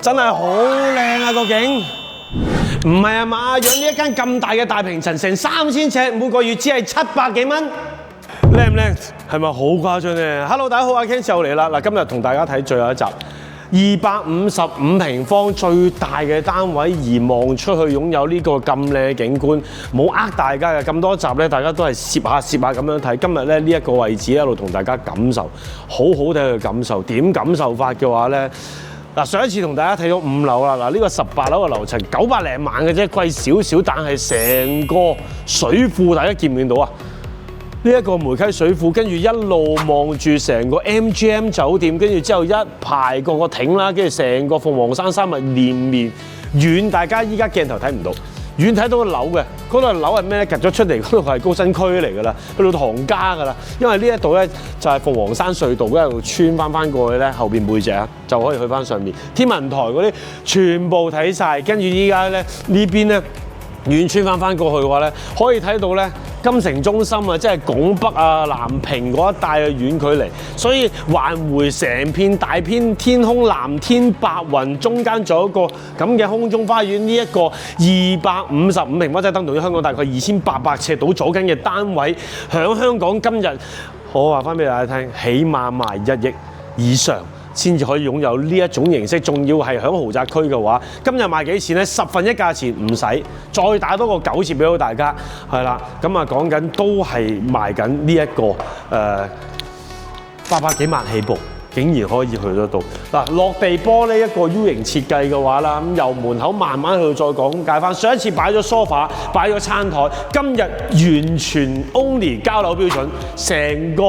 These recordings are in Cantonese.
真係好靚啊個景，唔係啊嘛，養呢一間咁大嘅大平層，成3000尺，每個月只係700幾蚊，靚唔靚？係咪好誇張咧 ？Hello， 大家好，阿 Ken 又嚟啦。嗱，今日同大家睇最後一集。255平方最大嘅單位，而望出去擁有呢個咁靚嘅景觀，冇呃大家嘅咁多集咧，大家都係攝下咁樣睇。今日咧呢一個位置一路同大家感受，好好睇嘅感受。點感受法嘅話咧，嗱上一次同大家睇到5樓啦，嗱呢個18樓嘅樓層900零萬嘅啫，貴少少，但係成個水庫大家見唔見到啊？呢一個梅溪水庫，跟住一路望住成個 MGM 酒店，跟住之後一排個艇啦，跟住成個鳳凰山山脈連綿遠，大家依家鏡頭睇唔到，遠睇到個樓嘅，嗰度樓係咩咧？趌咗出嚟，嗰度係高新區嚟㗎啦，去到唐家㗎啦。因為呢一度咧就係鳳凰山隧道一路穿翻過去咧，後邊背脊啊就可以去翻上面。天文台嗰啲全部睇晒，跟住依家咧呢邊咧遠穿翻過去嘅話咧，可以睇到咧。金城中心啊，即係拱北啊、南屏嗰一帶嘅遠距離，所以環迴成片大片天空藍天白雲，中間仲有一個咁嘅空中花園。呢一個255平方，即係等同於香港大概2800尺到左近嘅單位，響香港今日我話翻俾大家聽，起碼賣1億以上。先至可以擁有呢一種形式，仲要係喺豪宅區嘅話，今日賣幾錢咧？10分1價錢唔使，再打多個9折俾到大家，係啦。咁啊講緊都係賣緊呢一個800幾萬起步，竟然可以去得到嗱落地玻璃一個 U 型設計嘅話啦，咁由門口慢慢去再講解翻。上一次擺咗 sofa， 擺咗餐台，今日完全 only 交樓標準，成個。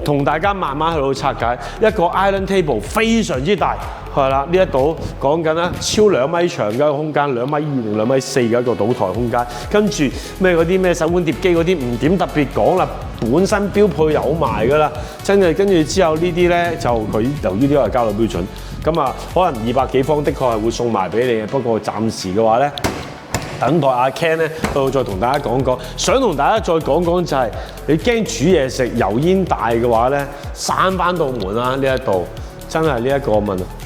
同大家慢慢去到拆解一個 island table 非常之大，係啦，呢一度講緊啦，超2米長嘅一個空間，2.2米定2.4米嘅一個賭台空間，跟住咩嗰啲咩手碗碟機嗰啲唔點特別講啦，本身標配有埋㗎啦，真係跟住之後呢啲咧就佢由於呢個係交樓標準，咁啊可能200幾方的確係會送埋俾你嘅，不過暫時嘅話咧。等待阿 Ken 咧，到再同大家講講，想同大家再講講就係、你驚煮嘢食油煙大嘅話咧，閂翻道門啦，呢一度真係呢一個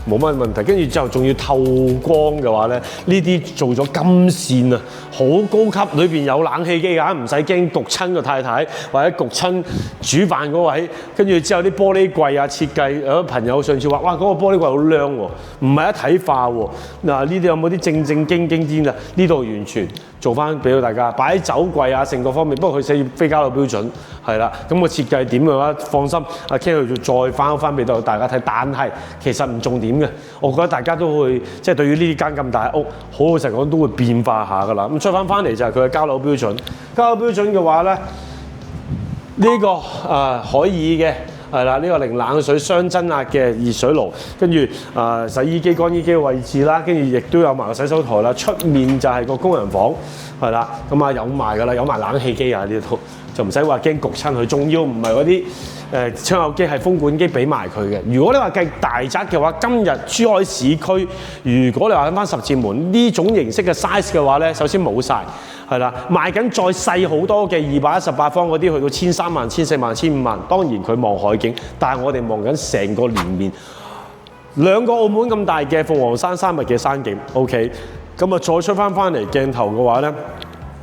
冇乜問題。跟住之後仲要透光嘅話咧，呢啲做咗金線啊，好高級，裏邊有冷氣機㗎，唔使驚焗親個太太或者焗親煮飯嗰位。跟住之後啲玻璃櫃啊設計，有朋友上次話：哇，嗰個玻璃櫃好靚喎，唔係一體化喎。嗱，呢啲有冇啲正經啲啊？呢度完全做翻俾到大家，擺喺酒櫃啊，成個方面。不過佢寫非交樓標準，係啦。咁個設計點嘅話，放心，阿 Ken 佢再翻俾到大家睇。但係其實唔重點嘅，我覺得大家都會即係對於呢間咁大屋，好老實講都會變化下㗎啦。咁出翻嚟就係佢嘅交樓標準。交樓標準嘅話咧，呢個可以嘅。係啦，呢個零冷水雙增壓嘅熱水爐，跟住洗衣機、乾衣機嘅位置啦，跟住亦都有埋個洗手台啦。出面就係個工人房，係啦，咁啊有埋㗎啦，有埋冷氣機啊呢度，就唔使話驚焗親佢。仲要唔係嗰啲窗口機，係風管機俾埋佢嘅。如果你話計大宅嘅話，今日珠海市區，如果你話喺翻十字門呢種形式嘅 size 嘅話咧，首先冇晒。係啦，賣緊再細好多嘅218方嗰啲，去到13萬、14萬、15萬。當然佢望海景，但係我哋望緊成個連面2個澳門咁大嘅鳳凰山山脈嘅山景。OK， 咁啊再出翻嚟鏡頭嘅話咧，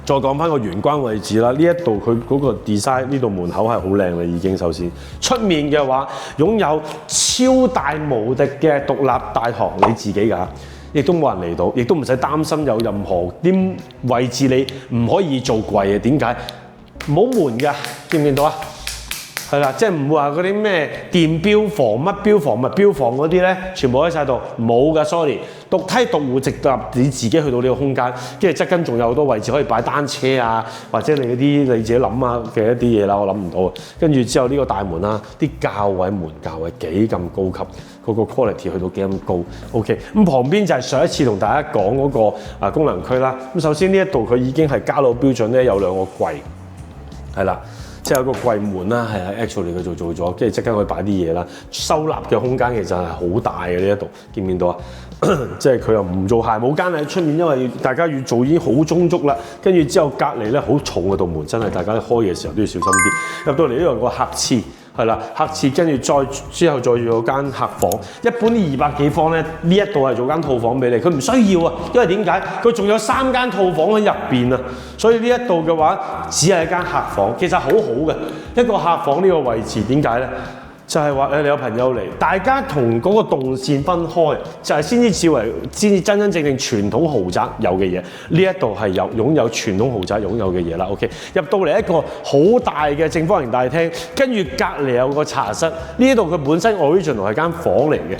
再講翻個玄關位置啦。呢一度佢嗰個 design 呢度門口係好靚啦，已經首先出面嘅話擁有超大無敵嘅獨立大堂，你自己㗎。亦都冇人嚟到，亦都唔使擔心有任何啲位置你唔可以做櫃啊？點解？冇門㗎，見唔見到啊？係啦，即係唔會話嗰啲咩電標房、乜標房、物標房嗰啲咧，全部喺晒度冇㗎 ，sorry。獨梯獨戶直達你自己去到呢個空間，跟住側跟仲有好多位置可以擺單車啊，或者你嗰啲你自己諗啊嘅一啲嘢啦，我諗唔到啊。跟住之後呢個大門啦，啲較位門較位幾咁高級，嗰個 quality 去到幾咁高。OK， 咁旁邊就係上一次同大家講嗰個功能區啦。咁首先呢一度佢已經係交樓標準咧，有2個櫃，係啦。即係有個櫃門啦，係啊 ，actually 佢做咗，跟住即刻可以擺啲嘢啦。收納嘅空間其實係好大嘅呢一度，見唔見到啊？即係佢又唔做鞋帽間喺出面，因為大家要做已經好充足啦。跟住之後隔離咧好重嘅道門，真係大家開嘅時候都要小心啲。入到嚟呢度有個客廁。係啦，客廁跟住之後再有間客房。一般啲200幾方咧，呢一度係做間套房俾你，佢唔需要啊，因為點解？佢仲有3間套房喺入邊啊，所以呢一度嘅話只係一間客房，其實好好嘅一個客房呢個位置，點解咧？就係話你有朋友嚟，大家同嗰個動線分開，就係先至真真正正傳統豪宅有嘅嘢。呢一度係擁有傳統豪宅擁有嘅嘢啦。OK， 入到嚟一個好大嘅正方形大廳，跟住隔離有個茶室。呢度佢本身 original 係間房嚟嘅。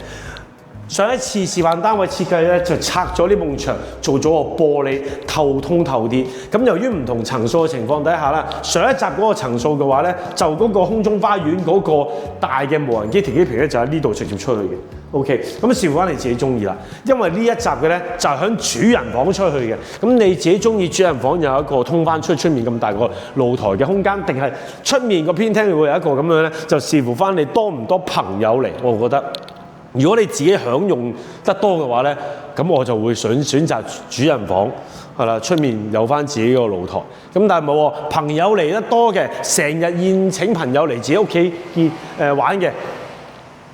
上一次示範單位設計咧，就拆咗呢埲牆，做咗個玻璃透通透啲。咁由於唔同層數嘅情況底下啦，上一集嗰個層數嘅話咧，就嗰個空中花園嗰個大嘅無人機停機坪咧，就喺呢度直接出去嘅。OK， 咁視乎翻你自己中意啦。因為呢一集嘅咧就係響主人房出去嘅。咁你自己中意主人房有一個通翻出面咁大個露台嘅空間，定係出面個偏廳會有一個咁樣咧？就視乎翻你多唔多朋友嚟，我覺得。如果你自己享用得多嘅話咧，咁我就會選擇主人房，係啦，出面有翻自己個露台。咁但係冇喎，朋友嚟得多嘅，成日宴請朋友嚟自己屋企玩嘅，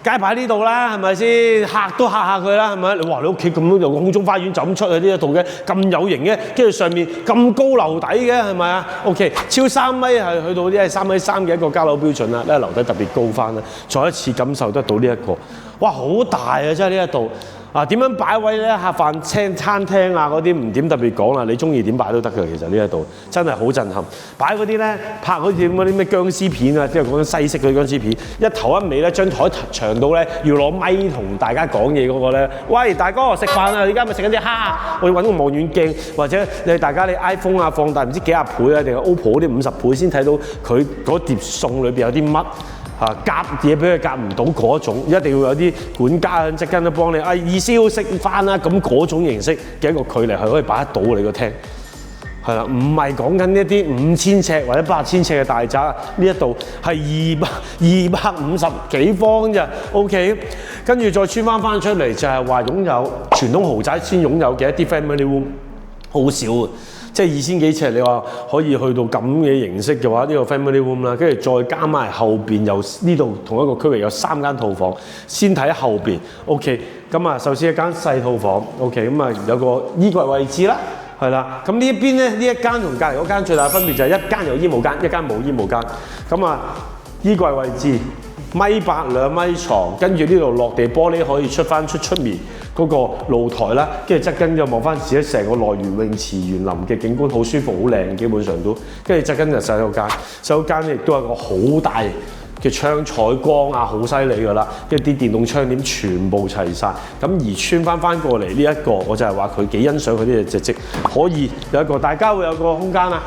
街擺呢度啦，係咪先？客都嚇下佢啦，係咪？你話你屋企咁樣有個空中花園就咁出去呢一度嘅，咁有型嘅，跟住上面咁高樓底嘅，係咪啊 ？OK， 超3米係去到啲係3.3米嘅一個交樓標準啦，呢樓底特別高翻啦，再一次感受得到呢一個。哇，好大啊！真係呢一度啊，點樣擺位咧？客飯餐廳啊嗰啲唔點特別講啦，你中意點擺都得嘅。其實呢一度真係好震撼。擺嗰啲咧拍好似嗰啲咩僵屍片啊，即係講緊西式嗰啲僵屍片，一頭一尾咧張台長到咧要攞咪同大家講嘢嗰個咧，喂大哥食飯啊！而家咪食緊啲蝦，我要揾個望遠鏡或者大家你 iPhone 啊放大唔知幾廿倍啊，定係 OPPO 嗰啲50倍先睇到佢嗰碟餸裏邊有啲乜。夾嘢俾佢夾唔到嗰種，一定要有啲管家即跟都幫你意思要食飯啦，咁嗰種形式嘅一個距離係可以擺得到你個廳，係啦，唔係講緊一啲5000尺或者8000尺嘅大宅，呢一度係250幾方啫 ，OK， 跟住再穿翻出嚟就係話擁有傳統豪宅先擁有嘅一啲 family room， 好少啊。即係2000幾尺，你話可以去到咁嘅形式嘅話，呢個 family room 啦，跟住再加埋後邊有呢度同一個區域有3間套房，先睇後邊 ，OK， 咁啊，首先一間細套房 ，OK， 咁啊有個衣櫃位置啦，係啦，咁呢一邊咧，呢一間同隔離嗰間最大分別就係一間有衣帽間，一間冇衣帽間，咁啊衣櫃位置1.8米2米床，跟住呢度落地玻璃可以出面嗰個露台啦，跟住側跟就望翻自己成個內園泳池園林嘅景觀，好舒服好靚，基本上都跟住側跟就洗手間，洗手間亦都係個好大嘅窗採光啊，好犀利㗎啦，跟住啲電動窗簾全部齊晒。咁而穿翻過嚟呢一個，我就係話佢幾欣賞佢啲嘢跡，可以有一個大家會有個空間啊。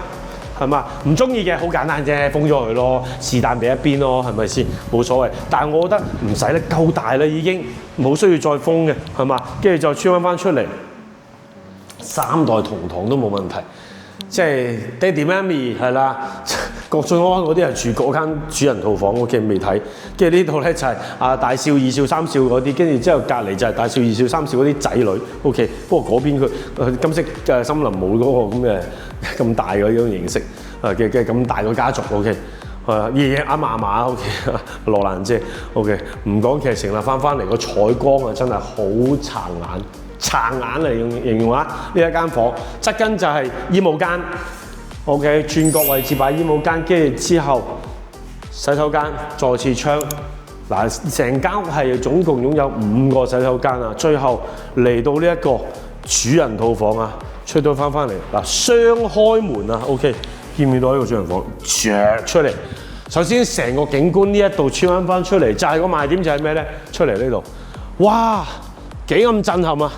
係嘛？唔中意嘅好簡單啫，封咗佢咯，是但俾一邊咯，係咪先？冇所謂。但係我覺得唔使咧，夠大啦已經，冇需要再封嘅，係嘛？跟住就穿翻出嚟，3代同堂都冇問題。即係爹哋媽咪係啦，郭晉安嗰啲係住嗰間主人套房，我記未睇。跟住呢度咧就係大少、二少、三少嗰啲，跟住之後隔離就係大少、二少、三少嗰啲仔女。OK， 不過嗰邊佢金色嘅森林冇嗰個咁嘅咁大嘅呢種形式嘅咁大個家族。OK， 爺爺阿嫲 OK， 羅蘭姐 OK， 唔講劇情啦，翻嚟個採光啊真係好殘眼嚟形容啊！呢一間房側跟就係衣帽間 ，OK， 轉角位置擺衣帽間，跟住之後洗手間再次窗。嗱，成間係總共擁有5個洗手間啊！最後嚟到呢一個主人套房啊，出到翻嚟嗱，雙開門啊 ，OK， 見唔見到呢個主人房？著出嚟，首先成個景觀呢一度穿翻出嚟，就係個賣點就係咩咧？出嚟呢度，哇，幾咁震撼啊！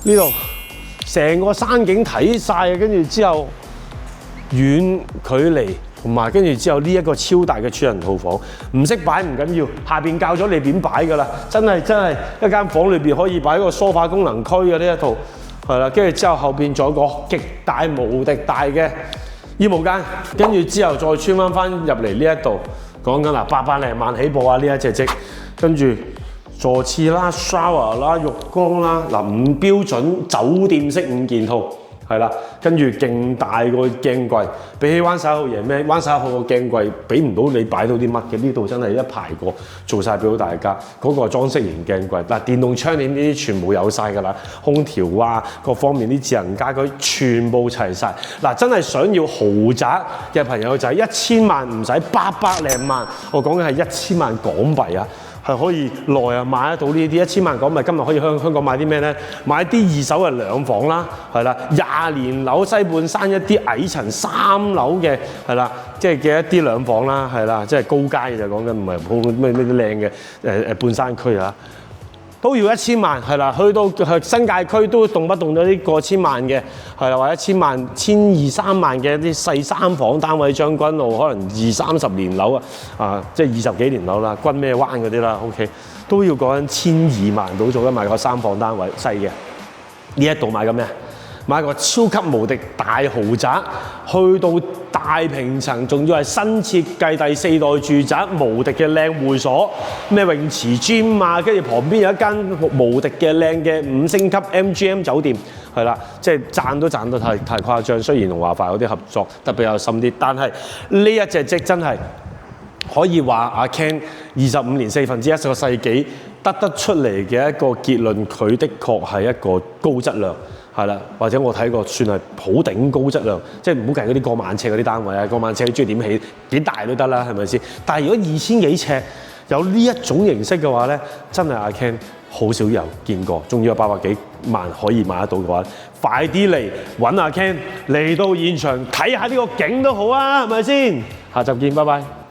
呢度成個山景睇晒，跟住之後遠距離同埋跟住之後呢一個超大嘅主人套房，唔識擺唔緊要，下邊教咗你點擺㗎啦，真係一間房裏邊可以擺個梳化功能區嘅呢一套，係啦，跟住之後後邊仲有個極大無敵大嘅衣帽間，跟住之後再穿翻入嚟呢一度，講緊嗱800零萬起步啊呢一隻積，跟住。坐廁啦、shower 啦、浴缸啦，嗱5標準酒店式5件套係啦，跟住勁大個鏡櫃，比起灣11號贏咩？灣11號個鏡櫃俾唔到你擺到啲乜嘅，呢度真係一排過做晒俾到大家。嗰、個裝飾型鏡櫃，嗱電動窗簾呢啲全部有晒㗎啦，空調啊各方面啲智能家居全部齊晒。嗱真係想要豪宅嘅朋友就係1000萬唔使800零萬，我講嘅係1000萬港幣啊！係可以來啊買得到呢啲1000萬港幣，今日可以香港買啲咩咧？買啲二手嘅兩房啦，係啦，20年樓西半山一啲矮層3樓嘅，係啦，即係嘅一啲兩房啦，係啦，即係高階嘅就講緊，唔係好咩靚嘅半山區啊。都要1000萬，係啦，去到新界區都動不動咗啲過千萬嘅，係啦，或者1000萬、1200、3萬嘅一啲細3房單位，將軍澳可能20-30年樓啊，即係20幾年樓啦，軍咩灣嗰啲啦 ，OK， 都要講緊1200萬到做得買個3房單位細嘅。呢一度買緊咩？買個超級無敵大豪宅，去到大平層，仲要係新設計第4代住宅，無敵嘅靚會所，咩泳池 gym 啊，跟住旁邊有一間無敵嘅靚嘅5星級 MGM 酒店，係啦，即係賺都賺得太誇張。雖然同華發有啲合作得比較深啲，但係呢一隻即真係可以話阿 Ken 25年1/4個世紀得出嚟嘅一個結論，佢的確係一個高質量。係啦，或者我睇過算係普頂高質量，即係唔好計嗰啲過萬尺嗰啲單位啊，過萬尺你中意點起幾大都得啦，係咪先？但係如果2000幾尺有呢一種形式嘅話咧，真係阿 Ken 好少有見過，仲要有800幾萬可以買得到嘅話，快啲嚟揾阿 Ken 嚟到現場睇下呢個景都好啊，係咪先？下集見，拜拜。